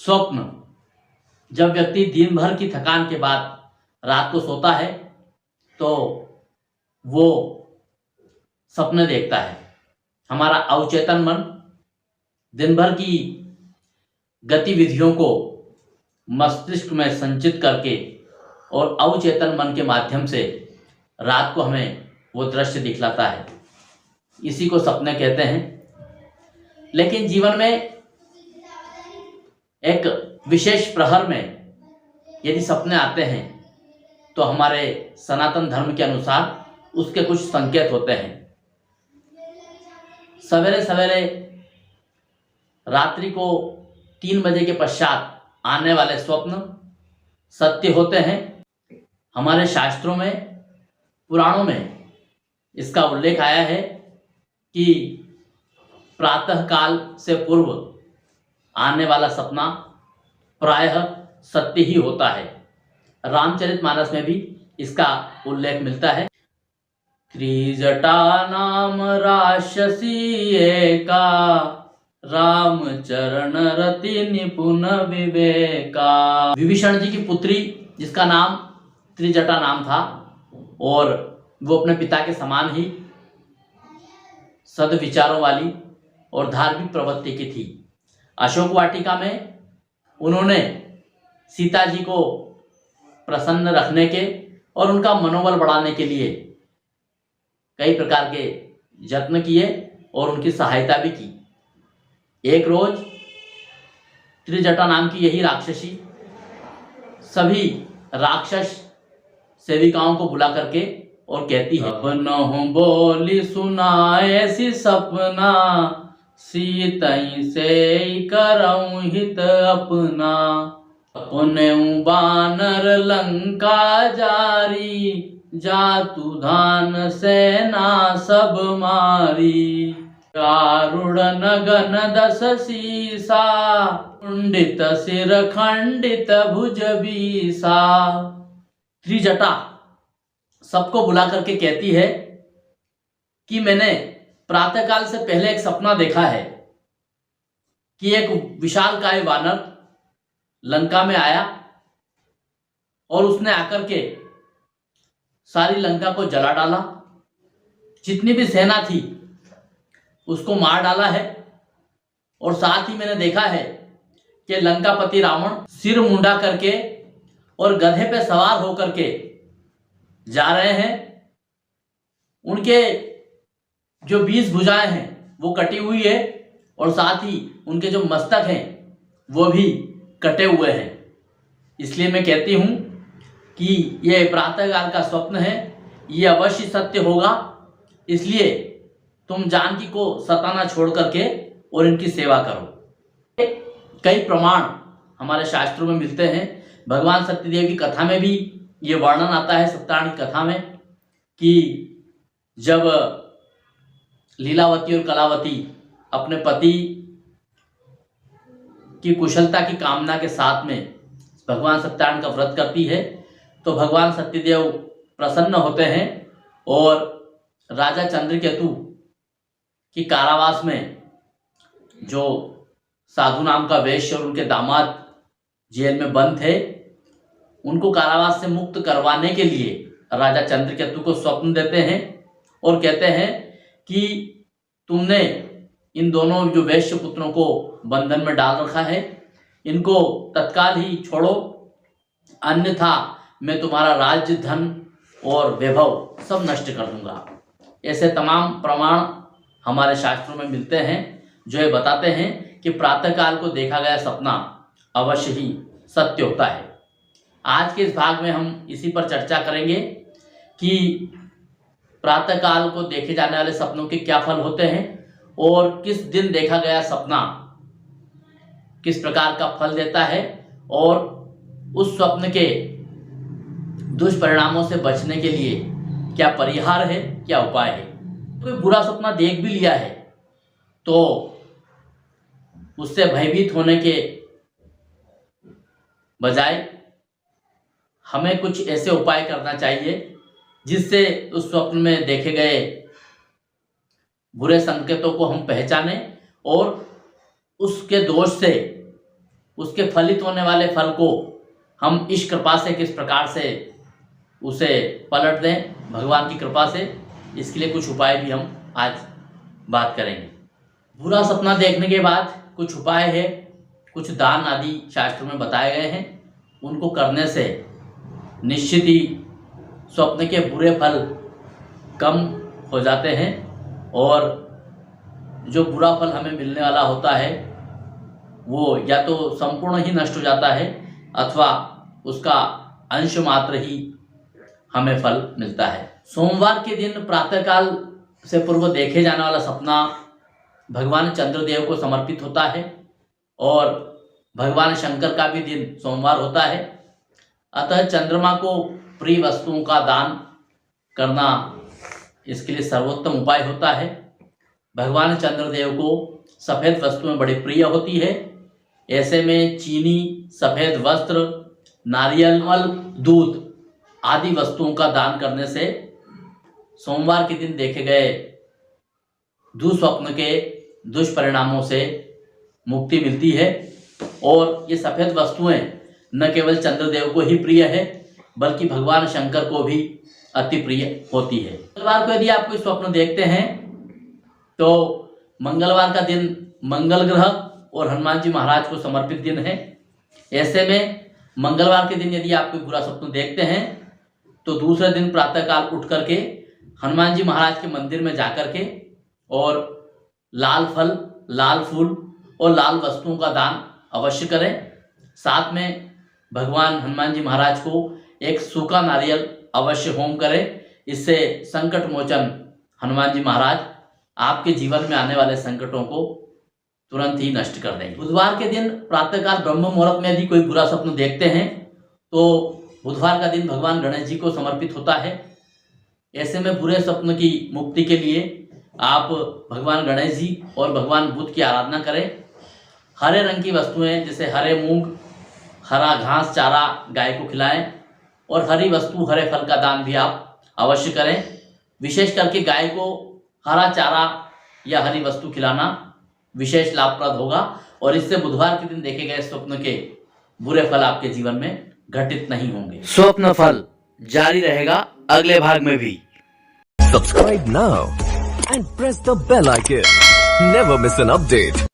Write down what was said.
स्वप्न। जब व्यक्ति दिन भर की थकान के बाद रात को सोता है तो वो सपने देखता है। हमारा अवचेतन मन दिन भर की गतिविधियों को मस्तिष्क में संचित करके और अवचेतन मन के माध्यम से रात को हमें वो दृश्य दिखलाता है। इसी को सपने कहते हैं। लेकिन जीवन में एक विशेष प्रहर में यदि सपने आते हैं तो हमारे सनातन धर्म के अनुसार उसके कुछ संकेत होते हैं। सवेरे सवेरे रात्रि को 3 बजे के पश्चात आने वाले स्वप्न सत्य होते हैं। हमारे शास्त्रों में, पुराणों में इसका उल्लेख आया है कि प्रातः काल से पूर्व आने वाला सपना प्रायः सत्य ही होता है। रामचरितमानस में भी इसका उल्लेख मिलता है। त्रिजटा नाम राक्षसी एका, राम चरण रति निपुण विवेका। विभीषण जी की पुत्री जिसका नाम त्रिजटा नाम था और वो अपने पिता के समान ही सद्विचारों वाली और धार्मिक प्रवृत्ति की थी। अशोक वाटिका में उन्होंने सीता जी को प्रसन्न रखने के और उनका मनोबल बढ़ाने के लिए कई प्रकार के यत्न किए और उनकी सहायता भी की। एक रोज त्रिजटा नाम की यही राक्षसी सभी राक्षस सेविकाओं को बुला करके और कहती है, अपनों बोली सुनाए ऐसी सपना, सीतई से करऊं हित अपना। अपने बानर लंका जारी, जातु धान सेना सब मारी। कारुण नगन 10 सीसा, कुंडित सिर खंडित भुज बीसा। त्रिजटा सबको बुला करके कहती है कि मैंने प्रातःकाल से पहले एक सपना देखा है कि एक विशालकाय वानर लंका में आया और उसने आकर के सारी लंका को जला डाला। जितनी भी सेना थी उसको मार डाला है। और साथ ही मैंने देखा है कि लंकापति रावण सिर मुंडा करके और गधे पे सवार होकर के जा रहे हैं। उनके जो 20 भुजाएं हैं वो कटी हुई है और साथ ही उनके जो मस्तक हैं वो भी कटे हुए हैं। इसलिए मैं कहती हूँ कि ये प्रातःकाल का स्वप्न है, ये अवश्य सत्य होगा। इसलिए तुम जानकी को सताना छोड़ करके और इनकी सेवा करो। कई प्रमाण हमारे शास्त्रों में मिलते हैं। भगवान सत्यदेव की कथा में भी ये वर्णन आता है, सत्यायन की कथा में, कि जब लीलावती और कलावती अपने पति की कुशलता की कामना के साथ में भगवान सत्यायन का व्रत करती है तो भगवान सत्यदेव प्रसन्न होते हैं और राजा चंद्रकेतु की कारावास में जो साधु नाम का वैश्य और उनके दामाद जेल में बंद थे, उनको कारावास से मुक्त करवाने के लिए राजा चंद्रकेतु को स्वप्न देते हैं और कहते हैं कि तुमने इन दोनों जो वैश्य पुत्रों को बंधन में डाल रखा है, इनको तत्काल ही छोड़ो, अन्यथा मैं तुम्हारा राज्य, धन और वैभव सब नष्ट कर दूंगा। ऐसे तमाम प्रमाण हमारे शास्त्रों में मिलते हैं जो ये बताते हैं कि प्रातःकाल को देखा गया सपना अवश्य ही सत्य होता है। आज के इस भाग में हम इसी पर चर्चा करेंगे कि प्रातःकाल को देखे जाने वाले सपनों के क्या फल होते हैं और किस दिन देखा गया सपना किस प्रकार का फल देता है और उस स्वप्न के दुष्परिणामों से बचने के लिए क्या परिहार है, क्या उपाय है। कोई बुरा सपना देख भी लिया है तो उससे भयभीत होने के बजाय हमें कुछ ऐसे उपाय करना चाहिए जिससे उस स्वप्न में देखे गए बुरे संकेतों को हम पहचानें और उसके दोष से उसके फलित होने वाले फल को हम इस कृपा से किस प्रकार से उसे पलट दें भगवान की कृपा से, इसके लिए कुछ उपाय भी हम आज बात करेंगे। बुरा सपना देखने के बाद कुछ उपाय है, कुछ दान आदि शास्त्रों में बताए गए हैं, उनको करने से निश्चित ही स्वप्न के बुरे फल कम हो जाते हैं और जो बुरा फल हमें मिलने वाला होता है वो या तो संपूर्ण ही नष्ट हो जाता है अथवा उसका अंश मात्र ही हमें फल मिलता है। सोमवार के दिन प्रातःकाल से पूर्व देखे जाने वाला सपना भगवान चंद्रदेव को समर्पित होता है और भगवान शंकर का भी दिन सोमवार होता है, अतः चंद्रमा को प्रिय वस्तुओं का दान करना इसके लिए सर्वोत्तम उपाय होता है। भगवान चंद्रदेव को सफ़ेद वस्तुएं बड़ी प्रिय होती है, ऐसे में चीनी, सफ़ेद वस्त्र, नारियल, दूध आदि वस्तुओं का दान करने से सोमवार के दिन देखे गए दुस्वप्न के दुष्परिणामों से मुक्ति मिलती है। और ये सफ़ेद वस्तुएं न केवल चंद्रदेव को ही प्रिय है बल्कि भगवान शंकर को भी अति प्रिय होती है। मंगलवार को यदि आप कोई स्वप्न देखते हैं तो मंगलवार का दिन मंगल ग्रह और हनुमान जी महाराज को समर्पित दिन है। ऐसे में मंगलवार के दिन यदि आप कोई बुरा स्वप्न देखते हैं तो दूसरे दिन प्रातःकाल उठ करके हनुमान जी महाराज के मंदिर में जाकर के और लाल फल, लाल फूल और लाल वस्तुओं का दान अवश्य करें। साथ में भगवान हनुमान जी महाराज को एक सूखा नारियल अवश्य होम करें। इससे संकट मोचन हनुमान जी महाराज आपके जीवन में आने वाले संकटों को तुरंत ही नष्ट कर देंगे। बुधवार के दिन प्रातःकाल ब्रह्म मुहूर्त में यदि कोई बुरा स्वप्न देखते हैं तो बुधवार का दिन भगवान गणेश जी को समर्पित होता है। ऐसे में बुरे स्वप्न की मुक्ति के लिए आप भगवान गणेश जी और भगवान बुध की आराधना करें। हरे रंग की वस्तुएं जैसे हरे मूंग, हरा घास चारा गाय को खिलाएं और हरी वस्तु, हरे फल का दान भी आप अवश्य करें। विशेष करके गाय को हरा चारा या हरी वस्तु खिलाना विशेष लाभप्रद होगा और इससे बुधवार के दिन देखे गए स्वप्न के बुरे फल आपके जीवन में घटित नहीं होंगे। स्वप्न फल जारी रहेगा अगले भाग में भी। Subscribe now and press the bell icon. Never miss an update.